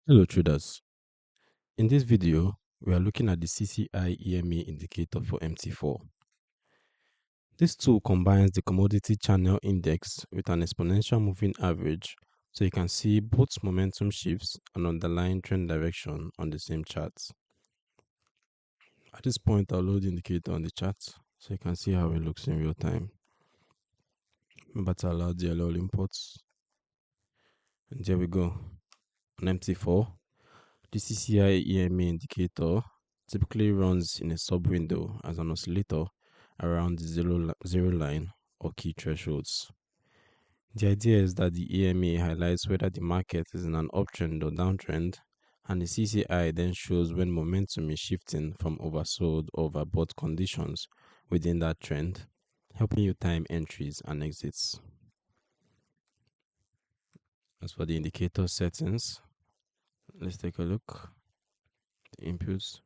Hello traders. In this video, we are looking at the CCI EMA indicator for MT4. This tool combines the commodity channel index with an exponential moving average so you can see both momentum shifts and underlying trend direction on the same chart. At this point, I'll load the indicator on the chart so you can see how it looks in real time. Remember to allow DLL inputs. And there we go. On MT4, the CCI EMA indicator typically runs in a sub-window as an oscillator around the zero line or key thresholds. The idea is that the EMA highlights whether the market is in an uptrend or downtrend, and the CCI then shows when momentum is shifting from oversold or overbought conditions within that trend, helping you time entries and exits. As for the indicator settings, let's take a look. The inputs.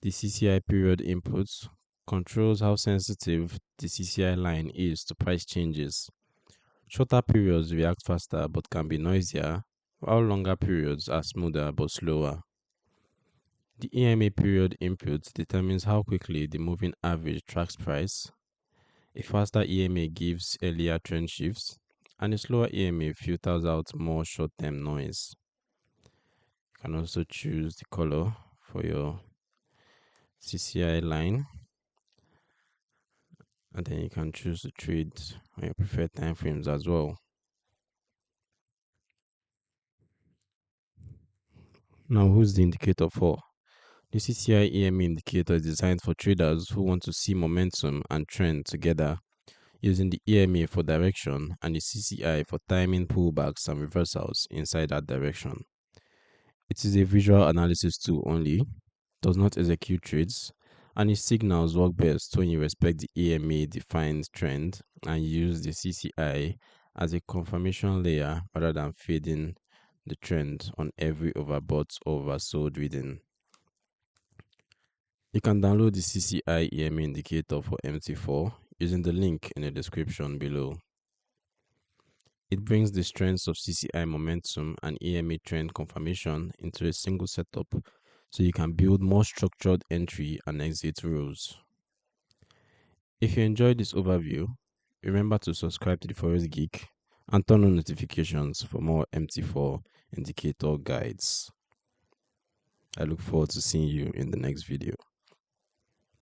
The CCI period inputs controls how sensitive the CCI line is to price changes. Shorter periods react faster but can be noisier, while longer periods are smoother but slower. The EMA period input determines how quickly the moving average tracks price. A faster EMA gives earlier trend shifts, and a slower EMA filters out more short-term noise. You can also choose the color for your CCI line, and then you can choose to trade on your preferred time frames as well. Now, who's the indicator for? The CCI EMA indicator is designed for traders who want to see momentum and trend together, using the EMA for direction and the CCI for timing pullbacks and reversals inside that direction. It is a visual analysis tool only, does not execute trades, and its signals work best when you respect the EMA defined trend and use the CCI as a confirmation layer rather than fading the trend on every overbought or oversold reading. You can download the CCI EMA indicator for MT4 using the link in the description below. It brings the strengths of CCI momentum and EMA trend confirmation into a single setup so you can build more structured entry and exit rules. If you enjoyed this overview, remember to subscribe to the Forex Geek and turn on notifications for more MT4 indicator guides. I look forward to seeing you in the next video.